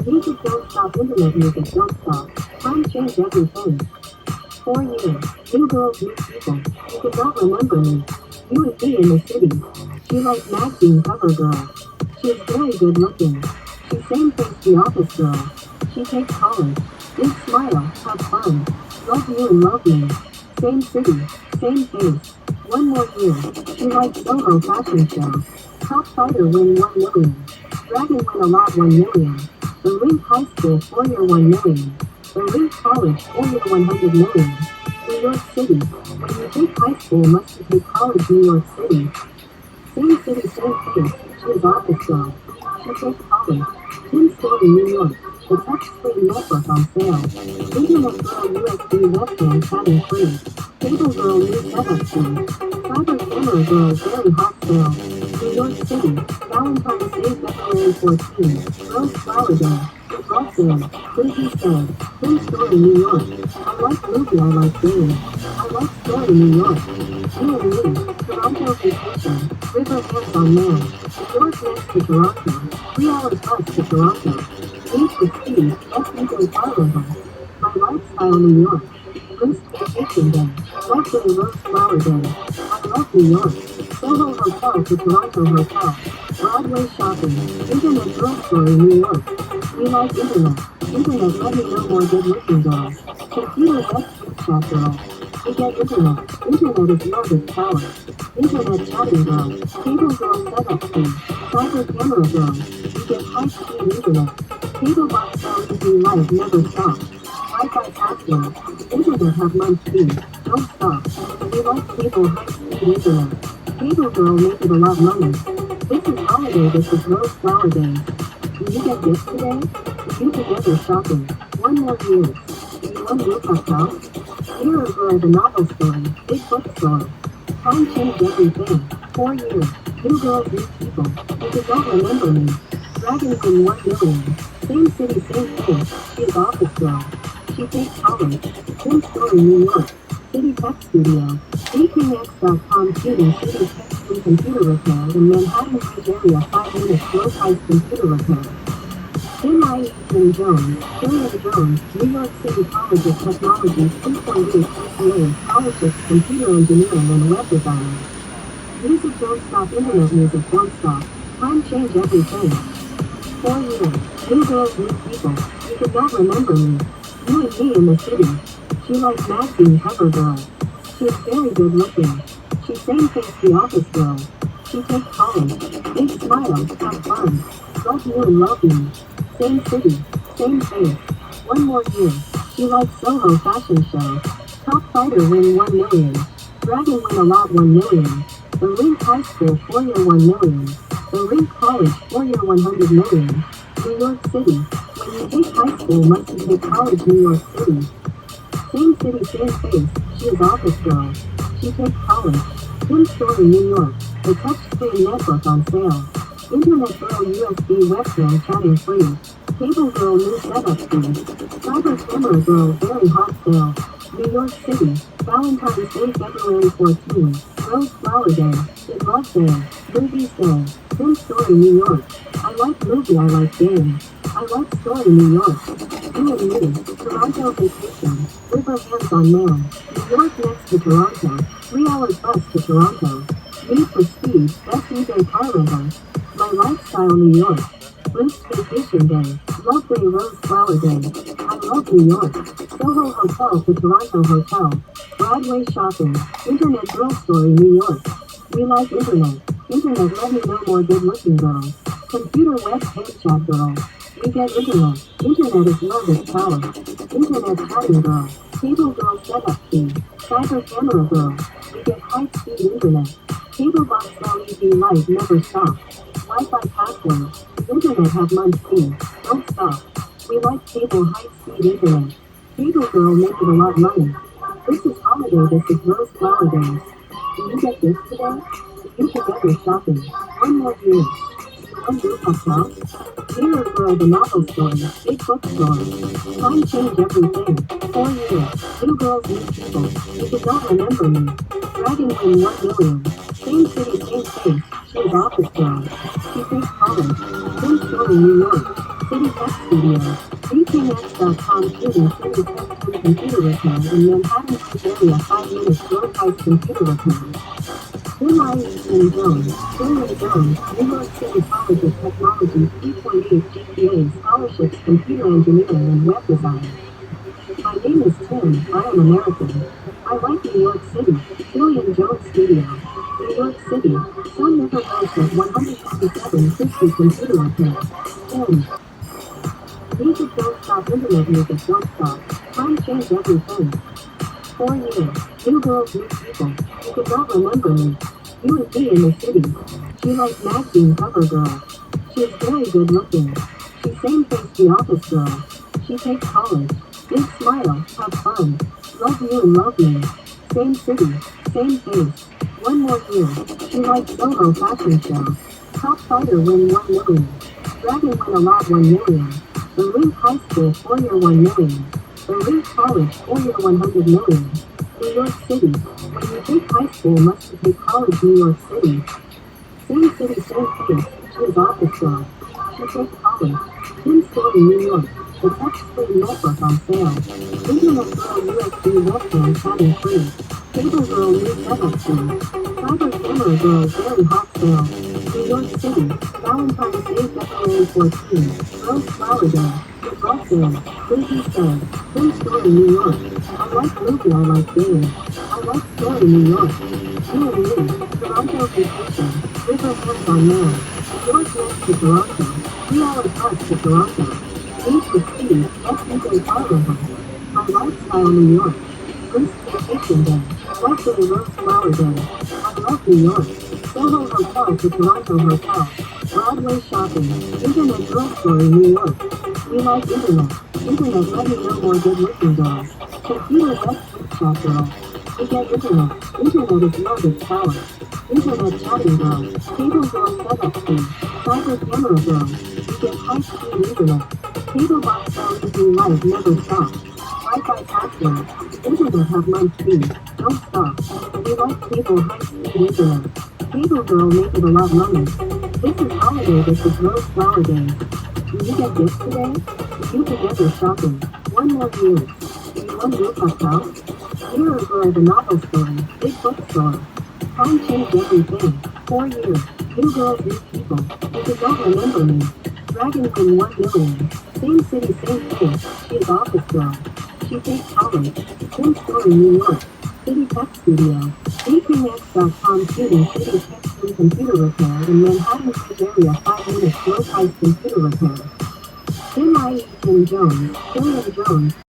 Music don't stop, internet music don't stop. Time changed everything. 4 years. New girls, new people. You could not remember me. You would be in the city. She liked magazine cover girl. She is very good looking. She same face the office girl. She takes college. Big smile, have fun. Love you and love me. Same city, same face. 1 more year. She likes Soho fashion show. Top fighter win 1 million. Dragon win a lot 1 million. The Rink High School 4-year 1 million. The Rink College 4-year 100 million. New York City. When you take high school must you take college New York City. Same city, same face. She is office girl. She takes college. Tin Story, New York. The touchscreen notebook on sale. Internet girl USB webcam chatting free. Cable girl new setup fee. Cyber camera girl very hot sale. New York City. Valentine's Day February 14. Rose Flower Day. It loves sale. Crazy said. Tin Story, New York. I like movie, I like game. I like story, New York. You and me. Toronto vacation. River hands on man. New York next to Toronto. 3 hours bus to Toronto. Need for speed. SUV car rental. My lifestyle, New York. First vacation day. Love day, Rose Flower Day. I love New York. Soho Hotel to Toronto Hotel. Broadway shopping. Internet girl story, New York. We like internet. Internet let me know more good looking girls. Computer web chat girl. We get internet. Internet is love is power. Internet chatting girl. Cable girl setup fee. Cyber camera girl. We get high speed internet. Cable box LED light never stops. Wi-Fi password. Internet have month fee. Don't stop. We like cable high speed internet. Cable girl make it a lot money. This is holiday, this is Rose Flower Day. Do you get gifts today? You together shopping. 1 more year. Do you want Wilcox house? Hero Girl the novel story. Big bookstore. Time changed everything. 4 years. New girls, new people. You could not remember me. Dragons in 1 million. Same city, same face. She is office girl. She takes college. Tin Story, New York. City Tech Studio. VKX.com shooting City Tech free computer repair in Manhattan Beach area 5 minutes low price computer repair. Jone and Jone, Jones, New York City College of Technology 3.8 GPA scholarships computer engineering and web design. Music don't stop, internet music don't stop. Time change everything. 4 years. New girls, new people. You could not remember me. You and me in the city. She likes magazine cover girl. She is very good looking. She same face the office girl. She takes college. Big smile, have fun. Love you and love me. Same city, same face. 1 more year. She likes Soho fashion show. Top fighter win 1 million. Dragon win a lot 1 million. The Rink High School 4-year 1 million. The Rink College 4-year 100 million. New York City. When you take high school must you take college New York City. Same city, same face. She is office girl. She takes college. Tin Story, New York. The touchscreen notebook on sale. Internet girl USB webcam chatting free. Cable girl new setup fee. Cyber camera girl very hot sale. New York City. Valentine's Day February 14. Rose Flower Day. It loves day. Movies day. Tin Story, New York. I like movie, I like game. I like story, New York. You and me. Toronto vacation. River hands on man. New York next to Toronto. 3 hours bus to Toronto. Need for speed. SUV car rental. My lifestyle, New York. First vacation day. Love day, Rose Flower Day. I love New York. Soho Hotel to Toronto Hotel. Broadway shopping. Internet girl story, New York. We like internet. Internet let me know more good looking girls. Computer web chat girl. We get internet. Internet is love is power. Internet chatting girl. Cable girl setup fee. Cyber camera girl. We get high speed internet. Cable box LED light never stops. Wi-Fi password. Internet have month fee. Don't stop. We like cable high speed internet. Cable girl make it a lot money. This is holiday, this is Rose Flower Days. Do you get this today? You together shopping. 1 more year. One Wilcox house. Hero Girl the novel story. Big bookstore. Time change everything. 4 years. New girls, new people. You did not remember me. Dragon win 1 million. Same city, same face. She is office girl. She takes college. Tin Story, New York. City Tech Studio. VKX.com shooting city tech and computer repair in Manhattan Beach area 5 minutes low price computer repair. Jone, Jone, New York City College of Technology 3.8 GPA scholarships computer engineering and web design. My name is Tim, I am American. I like New York City, Jone Studio. New York City, Sun Never Goes at 15750 computer repair. 10. Music don't stop, internet music don't stop. Time change everything. 4 years, new girls, new people. You could not remember me. You would be in the city. She likes magazine cover girl. She's very good looking. She same face the office girl. She takes college. Big smile, have fun. Love you and love me. Same city, same face. 1 more year. She likes Soho fashion show. Top fighter win 1 million. Dragon win a lot 1 million. The Link High School 4-year 1 million. The Link College 4-year 100 million. New York City. When you take high school must you take college New York City. Same city, same place. She is office girl. She takes college. In-story New York. The touchscreen notebook on sale. Internet girl USB webcam chatting free. Cable girl new setup fee. Cyber camera girl very hot sale. New York City. Valentine's Day February 14. Rose Flower Day. Rock Day. Crazy Day. In-story New York. I like movie, I like game. I like story New York. You and me. Toronto vacation. River Heads on Mail. York next to Toronto. 3 hours bus to Toronto. Beach with City. SUV Parliament. My lifestyle New York. First vacation day. Love Day Rose Flower Day. I love New York. Soho Hotel to Toronto Hotel. Broadway shopping. Internet girl story New York. We like internet. Internet let me know more good looking girls. Computer web chat girl. We get internet. Internet is love its power. Internet chatting girl. Cable girl setup fee. Cyber camera girl. We get high speed internet. Cable box girl easy life never stops. Wi-Fi password. Internet have month fee. Don't stop. We like cable high speed internet. Cable girl make it a lot money. This is holiday, this is Rose Flower Day. Do you get gifts today? You together shopping. 1 more year. Do you want Wilcox house? Mirror Girl the novel story. Big bookstore. Time changed everything. 4 years. New girls, new people. You could not remember me. Dragon win 1 million. Same city, same place. She's office girl. She takes college. Same story New York. City Tech Studio. VKX.com shooting city tech and computer repair in Manhattan Beach area 5 minutes low price computer repair. Tim Jone, Jone.